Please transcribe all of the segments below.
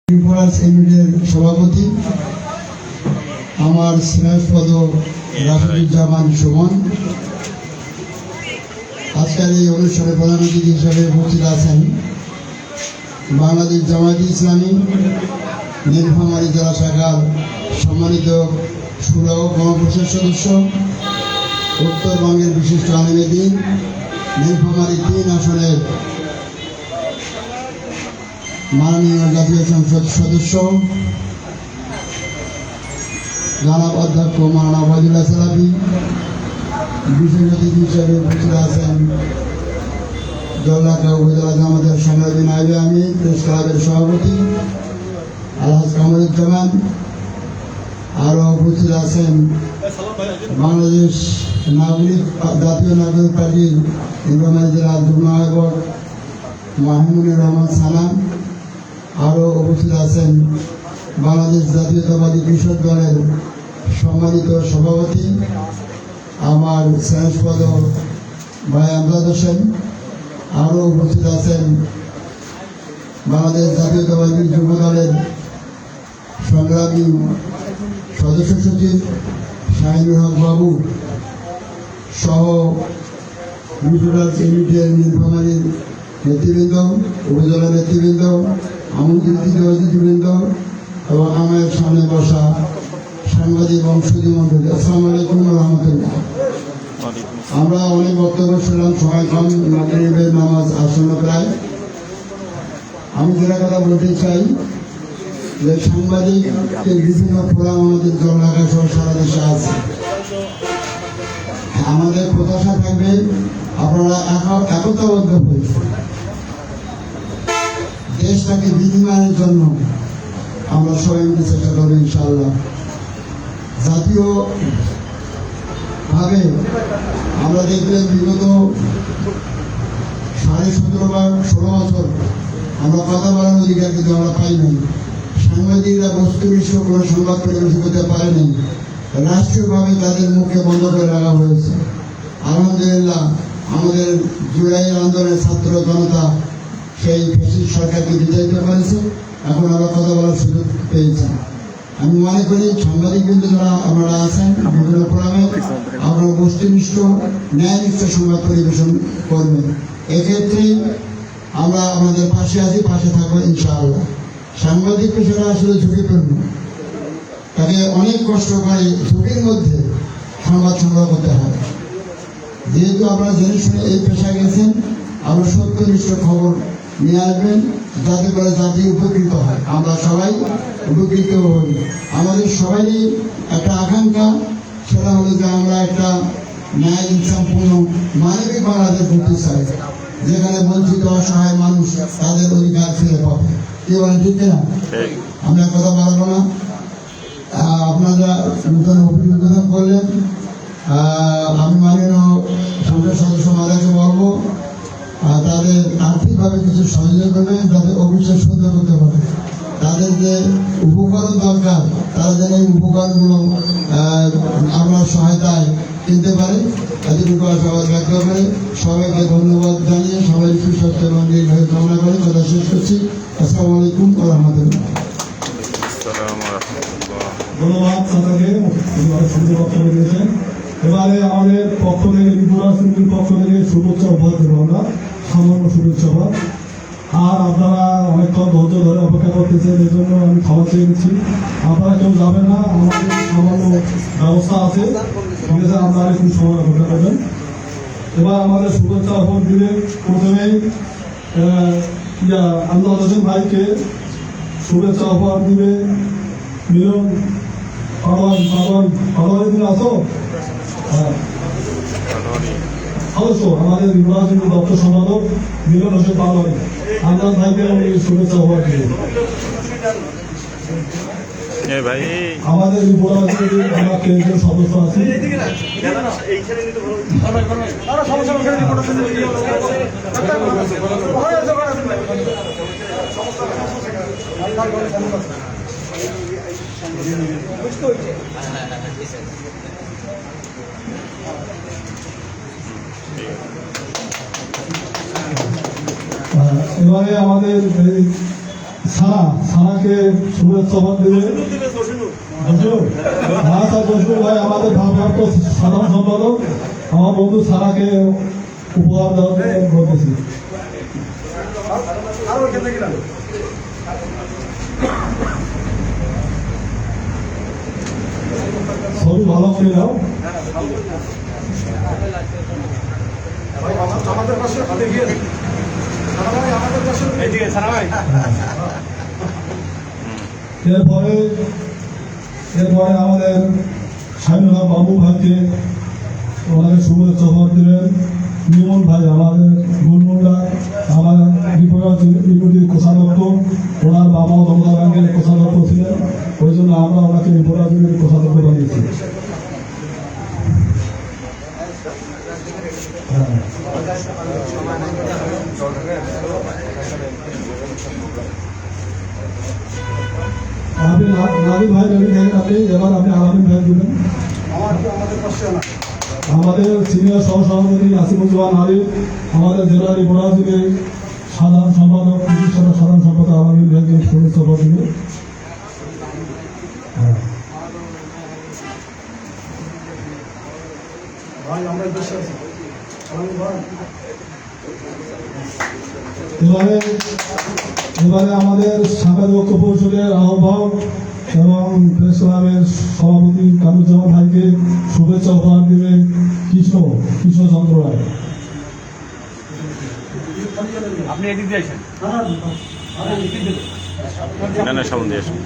ইউনিটের সভাপতি আমার স্নেহপদ রাফিজুজ্জামান সুমন আজকের এই অনুষ্ঠানে প্রধান অতিথি হিসেবে উপস্থিত আছেন বাংলাদেশ জামায়াতে ইসলামী নীলফামারী জেলা শাখার সম্মানিত শুরা ও গণপরিষদ সদস্য, উত্তরবঙ্গের বিশিষ্ট আলেমে দ্বীন, নীলফামারী ৩ আসনের মাননীয় জাতীয় সংসদ সদস্য জনাব অধ্যক্ষ মাওলানা ওয়াহিদুল্লাহ সালাফি, বিশেষ অতিথি হিসেবে উপস্থিত আছেন জল্লাকা উপজেলা জামাতের সংগ্রামী নায়েবে আমির, প্রেস ক্লাবের সভাপতি আলহাজ কামরুজ্জামান। আরও উপস্থিত আছেন বাংলাদেশ জাতীয় নাগরিক পার্টির নীলফামারী জেলার যুগ্ম আহ্বায়ক মাহমুদুর রহমান সালাম। আরও উপস্থিত আছেন বাংলাদেশ জাতীয়তাবাদী কৃষক দলের সম্মানিত সভাপতি আমার স্নেহপদ ভাই আমজাদ হোসেন। আরও উপস্থিত আছেন বাংলাদেশ জাতীয়তাবাদী যুব দলের সংগ্রামী সদস্য সচিব শাহিনুর হক বাবু সহ মিউনিসিপ্যাল ইউনিটের নীলফামারীর নেতৃবৃন্দ, উপজেলা নেতৃবৃন্দ, আমন্ত্রিত অতিথিবৃন্দ এবং আমার সামনে বসা সাংবাদিক এবং সুধী মন্ডলী, আসসালামু আলাইকুম রহমতুল্লাহ। আমরা অনেক বক্তব্য শুনলাম, সময় কম, মাগরিবের নামাজ আসন্ন প্রায়। আমি যেটা কথা বলতে চাই যে সাংবাদিকের বিভিন্ন ফোরাম আমাদের জনঢাকা সহ সারা দেশে আছে। আমাদের প্রত্যাশা থাকবে আপনারা একতাবদ্ধ হয়ে দেশটাকে বিনিময়ের জন্য আমরা সবাই মিলে চেষ্টা করবো ইনশাআল্লাহ। জাতীয় ভাবে আমরা দেখবেন বিগত 17.5 বা 16 বছর আমরা কথা বলার অধিকার কিন্তু আমরা পাই নাই। সাংবাদিকরা বস্তুনিষ্ঠ কোনো সংবাদ পরিবেশন করতে পারে নাই, রাষ্ট্রীয়ভাবে তাদের মুখে বন্ধ করে রাখা হয়েছে। আলহামদুলিল্লাহ আমাদের জুলাইয়ের আন্দোলনের ছাত্র জনতা সেই ফ্যাসিস্ট সরকারকে বিতাড়িত করেছে। এখন আমরা কথা বলার সুযোগ পেয়েছি। আমি মনে করি সাংবাদিকবৃন্দ যারা আপনারা আছেন বিভিন্ন ফোরামে আপনারা বস্তুনিষ্ঠ ন্যায়নিষ্ঠ সংবাদ পরিবেশন করবেন। এক্ষেত্রে আমরা আমাদের পাশে আছি, পাশে থাকবো ইনশাআল্লাহ। সাংবাদিক পেশাটা আসলে ঝুঁকিপূর্ণ, তাকে অনেক কষ্ট করে ঝুঁকির মধ্যে সংবাদ সংগ্রহ করতে হয়। যেহেতু আপনারা জেনে শুনে এই পেশায় গেছেন, আমরা সত্যনিষ্ঠ খবর নিয়ে আসবেন যাতে করে জাতি উপকৃত হয়, আমরা সবাই উপকৃত হই। আমাদের সবারই একটা আকাঙ্ক্ষা, সেটা হলো যে আমরা একটা ন্যায় ইনসাফপূর্ণ মানবিক বাংলাদেশ করতে চাই, যেখানে বঞ্চিত অসহায় মানুষ তাদের অধিকার ফিরে পাবে। কি বলেন, ঠিক না? আমরা কথা বলবো না। আপনারা নতুন অভিযোগ করলেন, আমি মাননীয় সংসদ সদস্য মাদাকে বলবো তাদের আর্থিকভাবে কিছু সহযোগিতা করবে যাতে অফিসে সুন্দর করতে পারে। তাদের যে উপকরণ দরকার তারা যেন এই উপকরণগুলো আমরা সহায়তায় কিনতে পারে, এতটুকু সবাই ব্যক্ত করে সবাইকে ধন্যবাদ জানিয়ে সবাই সুস্বাস্থ্য এবং দীর্ঘায়ু কামনা করে কথা শেষ করছি। আসসালামু আলাইকুম ওয়া রাহমাতুল্লাহ। ধন্যবাদ আপনাকে, সুন্দর বক্তব্য দিয়েছেন। এবারে আমাদের পক্ষ থেকে বিপুরাজনীতির পক্ষ থেকে শুভেচ্ছা উপহার দেবো আমরা, সামান্য শুভেচ্ছা উপহার। আর আপনারা অনেকক্ষণ ধৈর্য ধরে অপেক্ষা করতেছেন, এই জন্য আমি ক্ষমা চেয়ে নিচ্ছি। আপনারা কেউ যাবেন না, আমাদের সামান্য ব্যবস্থা আছে, ঠিক আছে? আপনারা একটু সময় অপেক্ষা করবেন। এবার আমাদের শুভেচ্ছা উপহার দিলে প্রথমেই আমজাদ হোসেন ভাইকে শুভেচ্ছা উপহার দিবে মিলন পাটোয়ারি দিন আসো অবশ্য আমাদের নির্বাচনী দপ্তর সম্পাদক মিলন হোসেন পাটোয়ারি আমজাদ ভাইকে শুভেচ্ছা উপহার দিবে। আমাদের আমরা কেন্দ্রীয় সদস্য আছি, এবারে আমাদের সারাকে শুভেচ্ছা দেবে। আচ্ছা জসিমুল ভাই আমাদের ভারপ্রাপ্ত সাধারণ সম্পাদক আমার বন্ধু সারাকে উপহার দেওয়ার জন্য বলতেছি। ছবি ভালো করে দাও। এরপরে আমাদের স্বামীরা বাবু ভাইকে ওনাকে শুভেচ্ছা দেবেন। নিমন ভাই আমাদের গুলমুন্ডা আমাদের রিপোর্টার কোষাধ্যক্ষ, ওনার বাবাও দমদা ব্যাংকের কোষাধ্যক্ষ ছিলেন, ওই জন্য আমরা ওনাকে রিপোর্টার কোষাধ্যক্ষ বানিয়েছি। আপনি নারী ভাই রেডি থাকেন, আপনি এবার আপনি আলামিন ভাই দিবেন। আমাদের সিনিয়র সহসভাপতি আসিফুজ্জামান আলী, আমাদের জেলা রিপোর্টার সাধারণ সম্পাদক কৃষি সাধারণ সম্পাদক আলামিন ভাইকে শুভেচ্ছা দিবে। এবারে আমাদের সাবেক ঐক্য পরিষদের আহ্বায়ক এবং প্রেস ক্লাবের সভাপতি কামরুজ্জামান ভাইকে শুভেচ্ছা উপহার দেবে কৃষ্ণচন্দ্র রায়। আপনি এদিক দিয়ে আসেন। না সামনে দিয়ে আসেন।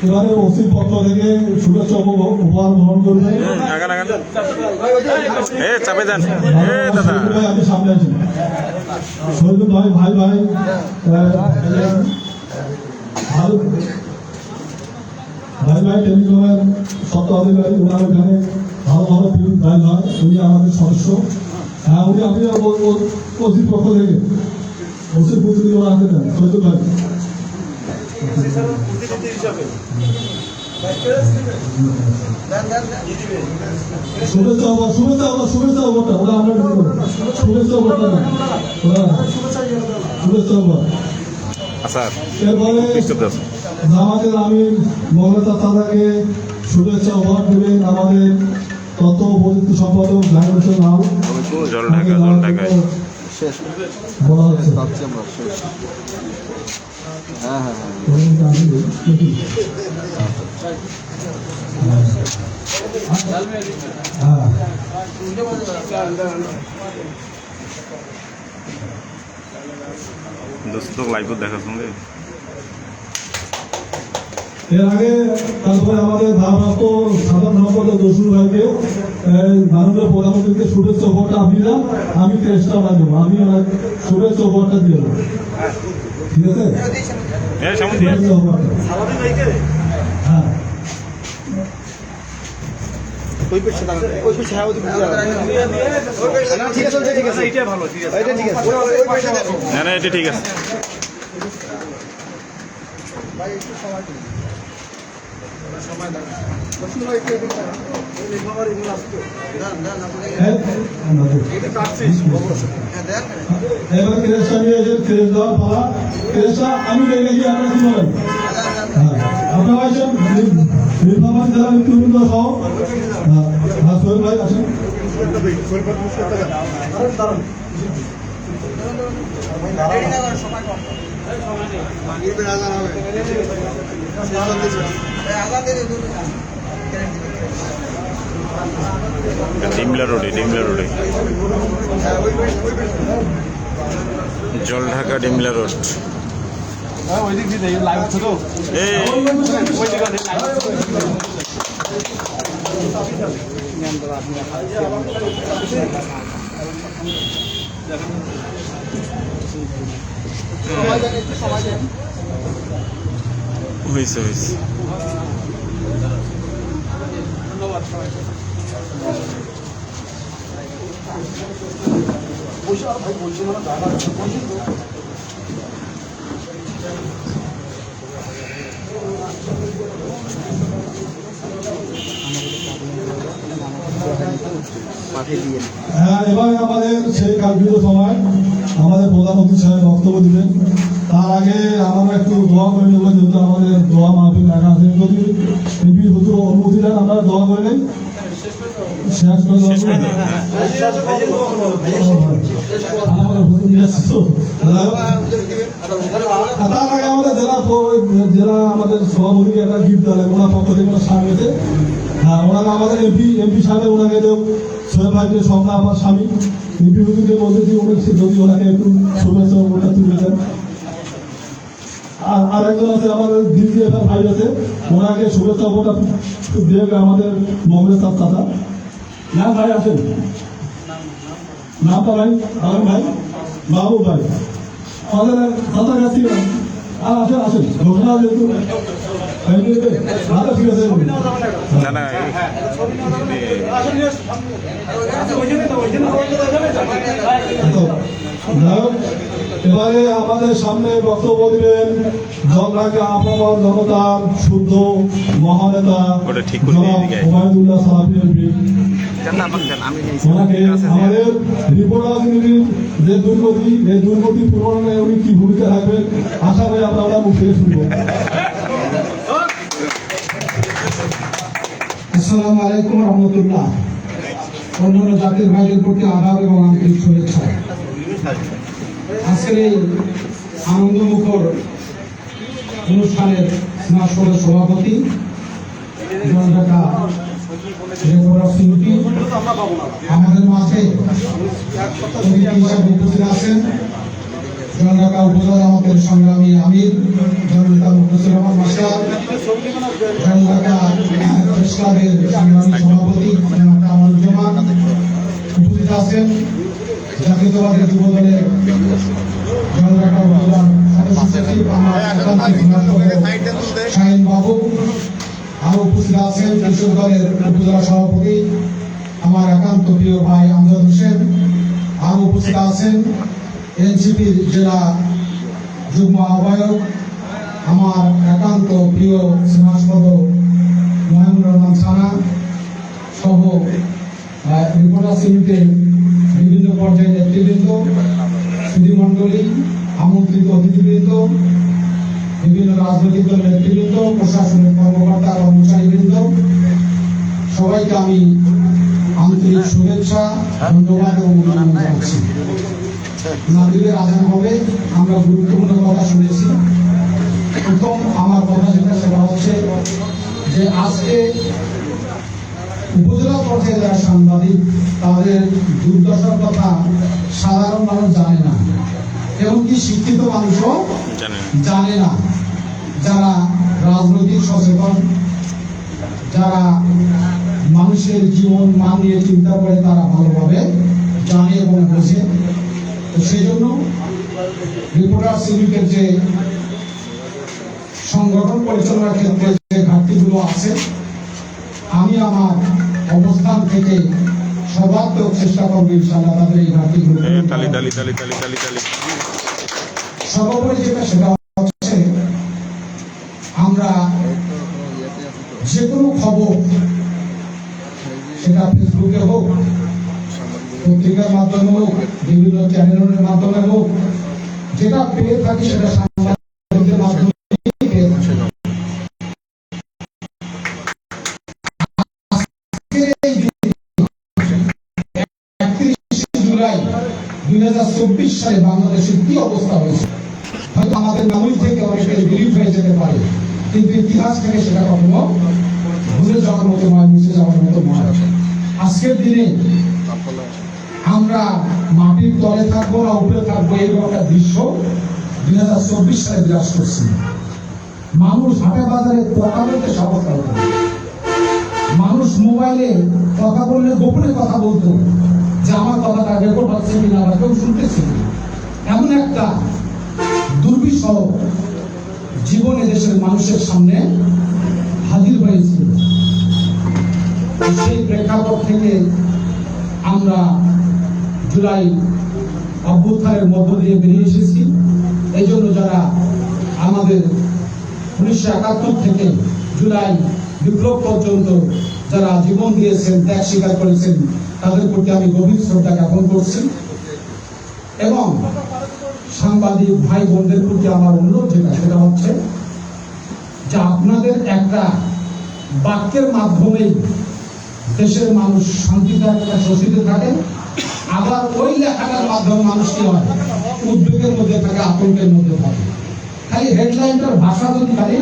এবারে ওসির পক্ষ থেকে শুভেচ্ছা উপহার গ্রহণ করবে। আমি সামনে আছি। শহীদুল ভাই ভাই ভাই ভাই ভাই টেলিকমের স্বত্বাধিকারী, ওনার এখানে ভালো ভালো ফিল্ম ভাই ভাই, উনি আমাদের সদস্য। হ্যাঁ উনি আপনি ওসির পক্ষ থেকে ওসির পুত্রী ওরা হাতে দেন শহীদুল ভাই। শুভেচ্ছা ওটা ওরা আমরা শুভেচ্ছা এরপরে জামাতের আমির মমতা তাদাকে শুভেচ্ছা উপহার দেবেন আমাদের তথ্য ও প্রযুক্তি সম্পাদক জাহির হোসেন আল। বলা হচ্ছে লাইভ দেখার সঙ্গে এর আগে তারপরে আমাদের ভারপ্রাপ্ত সাধারণ সম্পাদক জসিমুল ভাইকে মাননীয় প্রধানমন্ত্রীকে শুভেচ্ছা উপহারটা আপনি না, আমি চেষ্টা দেবো, আমি শুভেচ্ছা উপহারটা দিয়ে দেবো। ঠিক আছে, শুভেচ্ছা উপহারটা হ্যাঁ ঠিক আছে। এবার ক্রেসটা নিয়ে এসে ক্রেস দেওয়ার পালা। ক্রেসটা আমি দেখে নাকি আপনারা কি বলেন? আপনারা আসেন নীলফামারী জেলা মৃত্যুবৃন্দ সহ। হ্যাঁ সোহেল ভাই আসেন। ডিমলা রোডে জলঢাকা ডিমলা রোড। হয়েছে হ্যাঁ, এবারে আমাদের সেই কাঙ্ক্ষিত সময় আমাদের প্রধানমন্ত্রী সাহেব বক্তব্য দিবেন। তার আগে আমরা একটু দোয়া করে নেব, যেহেতু আমাদের দোয়া মাহফিল রাখা আছে। যদি এমপি হুজুর অনুমতি দেন আমরা দোয়া করে নেই, শেষ করে দেওয়া তার আগে আমাদের জেলা আমাদের সভাপতিকে একটা গিফট দেওয়া লাগে ওনার পক্ষ থেকে সামনেতে। হ্যাঁ, ওনারা আমাদের এমপি সাহেব ওনাকে দেব সোহেব ভাইকে স্বপ্ন আমার স্বামী এমপি হুজুরকে বলতেছি উনি যদি ওনাকে একটু শুভেচ্ছা ওটা তুলে দেন। আর একজন আছে আমাদের দ্বিতীয় ভাই আছে, ওনাকে শুভেচ্ছা ওটা দেবে আমাদের মঙ্গলের সাথে চাচা। না ভাই আছেন, নামটা ভাই আলম ভাই, বাবু ভাই, আমাদের চাচা কাছে আর আসেন আসেন ঘোষণা যেহেতু ঠিক আছে। না না এবারে আমাদের সামনে বক্তব্য দিবেন জনরাকে আবহাওয়া জনতার শুদ্ধ মহানেতা ওবায়দুল্লাহ সালাফি এমপি। ওনাকে আমাদের রিপোর্ট রাজনীতির যে দুর্গতি এই দুর্গতি পূরণে উনি কি ভূমিকা রাখবেন আশা করি আমরা মুখ থেকে শুনবো। আসসালামু আলাইকুম রহমতুল্লাহ। অন্যান্য জাতির ভাইদের প্রতি আদাব এবং আন্তরিক শুভেচ্ছা। আজকের এই আনন্দমুখর অনুষ্ঠানের স্নাসনের সভাপতি ঢাকা আমাদের মাঝে হিসাবে উপস্থিত আছেন ঢাকা উপজেলা জামাতের সংগ্রামী আমির জননেতা মুখলেসুর রহমান মাস্টার, ঢাকা প্রেস ক্লাবের সংগ্রামী সভাপতি কামারুজ্জামান উপস্থিত আছেন, জাতীয়তাবাদী যুব দলের ঢাকা উপজেলার সদস্য সচিব শাহিন বাবু, আরো উপস্থিত আছেন কৃষক দলের উপজেলা সভাপতি আমার একান্ত প্রিয় ভাই আমজাদ হোসেন, আরো উপস্থিত আছেন এনসিপির জেলা যুগ্ম আহ্বায়ক আমার একান্ত প্রিয় স্নেহাস্পদ মহিমুর রহমান সানা সহ রিপোর্টার্স ইউনিটের বিভিন্ন পর্যায়ের নেতৃবৃন্দ, সুধীমণ্ডলী, আমন্ত্রিত অতিথিবৃন্দ, বিভিন্ন রাজনৈতিক দলের নেতৃবৃন্দ, প্রশাসনের কর্মকর্তা কর্মচারীবৃন্দ, সবাইকে আমি আন্তরিক শুভেচ্ছা, ধন্যবাদ এবং অভিনন্দন জানাচ্ছি। নাদিরের আজান হবে, আমরা গুরুত্বপূর্ণ কথা শুনেছি। প্রথম আমার কথা যেটা সেটা হচ্ছে যে আজকে উপজেলা পর্যায়ে যারা সাংবাদিক তাদের দুর্দশার কথা সাধারণ মানুষ জানে না, এমনকি শিক্ষিত মানুষও জানে না। যারা রাজনৈতিক সচেতন, যারা মানুষের জীবন মান নিয়ে চিন্তা করে তারা ভালোভাবে জানে এবং বোঝে। তো সেই জন্য রিপোর্টার্স ইউনিটের যে সংগঠন পরিচালনার ক্ষেত্রে যে ঘাটতিগুলো আছে, আমি আমার অবস্থান থেকে সর্বাত্মক চেষ্টা করবো ইনশাআল্লাহ তাদের এই ঘাটতিগুলো। সর্বোপরি যেটা সেটা হচ্ছে আমরা যে কোনো খবর সেটা ফেসবুকে হোক, পত্রিকার মাধ্যমে হোক, বিভিন্ন চ্যানেলের মাধ্যমে হোক, যেটা পেয়ে থাকি সেটা সাংবাদিকদের মাধ্যমে পেয়ে থাকি। জুলাই 2024 সালে বাংলাদেশের কি অবস্থা হয়েছে হয়তো আমাদের নামই থেকে অনেকের বিলীন হয়ে যেতে পারে, কিন্তু ইতিহাস থেকে সেটা কখনো ভুলে যাওয়ার মতো নয়, মুছে যাওয়ার মতো নয়। আজকের দিনে আমরা মাটির তলে থাকবো না উপরে থাকবো এরকম একটা দৃশ্য 2024 সালে বিরাজ করছে। মানুষ হাটে বাজারে কথা বলতে সাহস পাবে, মানুষ মোবাইলে কথা বললে গোপনে কথা বলতো যে আমার কথাটা রেকর্ড হচ্ছে কিনা বা কেউ শুনতেছে। এমন একটা দুর্বিষহ জীবনে দেশের মানুষের সামনে হাজির হয়েছে। সেই প্রেক্ষাপট থেকে আমরা জুলাই অভ্যুত্থানের মধ্য দিয়ে বেরিয়ে এসেছি। এই জন্য যারা আমাদের 1971 থেকে জুলাই বিপ্লব পর্যন্ত যারা জীবন দিয়েছেন, ত্যাগ স্বীকার করেছেন, তাদের প্রতি আমি গভীর শ্রদ্ধা জ্ঞাপন করছি। এবং সাংবাদিক ভাই বোনদের প্রতি আমার অনুরোধ যেটা, সেটা হচ্ছে যে আপনাদের একটা বাক্যের মাধ্যমেই দেশের মানুষ শান্তিতে থাকে, স্বস্তিতে থাকে, আবার ওই লেখাটার মাধ্যমে মানুষ কি হয়, উদ্বেগের মধ্যে থাকে, আতঙ্কের মধ্যে থাকে। খালি হেডলাইনটার ভাষা যদি খালি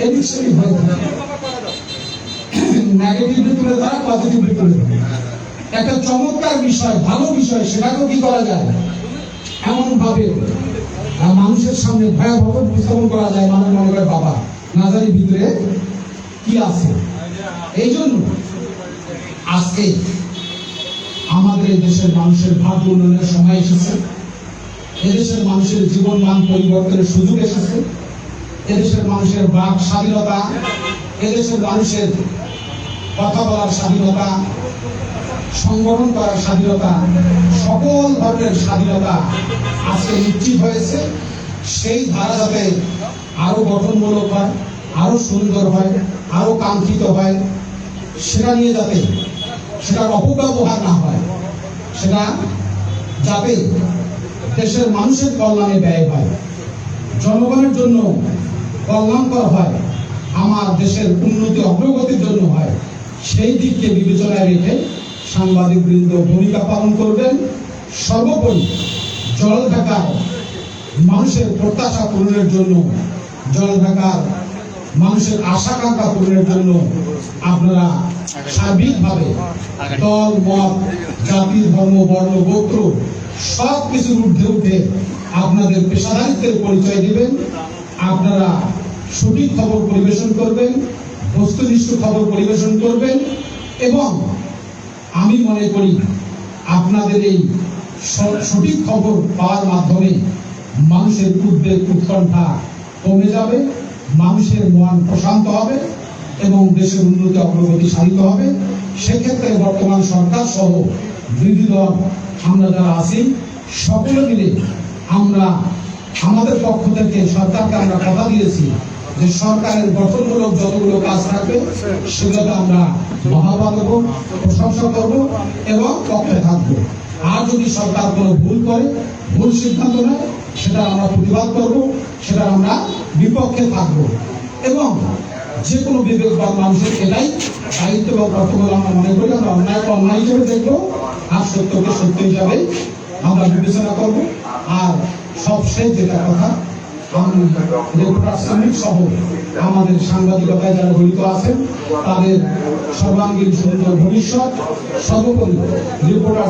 এদিক সেদিক হয়ে থাকে, নেগেটিভলি তুলে ধরা, পজিটিভলি তুলে ধরা, একটা চমৎকার বিষয়, ভালো বিষয়, সেটাকেও কি করা যায়, এমন ভাবে মানুষের সামনে ভয়াবহ উপস্থাপন করা যায়, মানুষ মনে করে বাবা না জানি ভিতরে কি আছে। এই জন্য আজকে আমাদের এই দেশের মানুষের ভাগ্য উন্নয়নের সময় এসেছে, এদেশের মানুষের জীবন মান পরিবর্তনের সুযোগ এসেছে, এদেশের মানুষের বাক স্বাধীনতা, এদেশের মানুষের কথা বলার স্বাধীনতা, সংগঠন করার স্বাধীনতা, সকল ধরনের স্বাধীনতা আজকে নিশ্চিত হয়েছে। সেই ধারা যাতে আরো গঠনমূলক হয়, আরো সুন্দর হয়, আরো কাঙ্ক্ষিত হয়, সেটা নিয়ে যাতে সেটার অপব্যবহার না হয়, সেটা যাতে দেশের মানুষের কল্যাণে ব্যয় হয়, জনগণের জন্য কল্যাণকর হয়, আমার দেশের উন্নতি অগ্রগতির জন্য হয়, সেই দিককে বিবেচনায় রেখে সাংবাদিক বৃন্দ ভূমিকা পালন করবেন। সর্বোপরি জলঢাকার মানুষের প্রত্যাশা পূরণের জন্য, জলঢাকার মানুষের আশাকাঙ্ক্ষা পূরণের জন্য আপনারা সার্বিকভাবে দল মত জাতি ধর্ম বর্ণ গোত্র সব কিছুর ঊর্ধ্বে উঠে আপনাদের পেশাদারিত্বের পরিচয় দিবেন। আপনারা সঠিক খবর পরিবেশন করবেন, বস্তুনিষ্ঠ খবর পরিবেশন করবেন এবং আমি মনে করি আপনাদের এই সঠিক খবর পাওয়ার মাধ্যমে মানুষের উদ্বেগ উৎকণ্ঠা কমে যাবে, মানুষের মন প্রশান্ত হবে এবং দেশের উন্নতি অগ্রগতি সাধিত হবে। সেক্ষেত্রে বর্তমান সরকার সহ বিরোধী দল আমরা যারা আছি সকলে মিলে আমরা আমাদের পক্ষ থেকে সরকারকে আমরা কথা দিয়েছি যে সরকারের গঠনমূলক যতগুলো কাজ থাকবে সেগুলোতে আমরা বাহবা দেব, প্রশংসা করব এবং পক্ষে থাকবো। আর যদি সরকার কোনো ভুল করে, ভুল সিদ্ধান্ত নেয়, সেটা আমরা প্রতিবাদ করব, সেটা আমরা বিপক্ষে থাকব এবং যে কোনো বিবেকবান মানুষের এটাই দায়িত্ব বা কর্তব্য আমরা মনে করি। আমরা অন্যায়কে অন্যায় হিসেবে দেখবো আর সত্যকে সত্য হিসাবে আমরা বিবেচনা করব। আর সবশেষ যেটা কথা, রিপোর্টার শ্রমিক সহ আমাদের সাংবাদিকতায় যারা জড়িত আছেন তাদের সর্বাঙ্গীন সুন্দর ভবিষ্যৎ, সর্বোপরি রিপোর্টার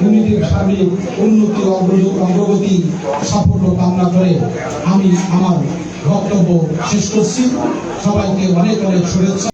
ইউনিটির সার্বিক উন্নতি অগ্রগতি সাফল্য কামনা করে আমি আমার বক্তব্য শেষ করছি। সবাইকে অনেক অনেক শুভেচ্ছা।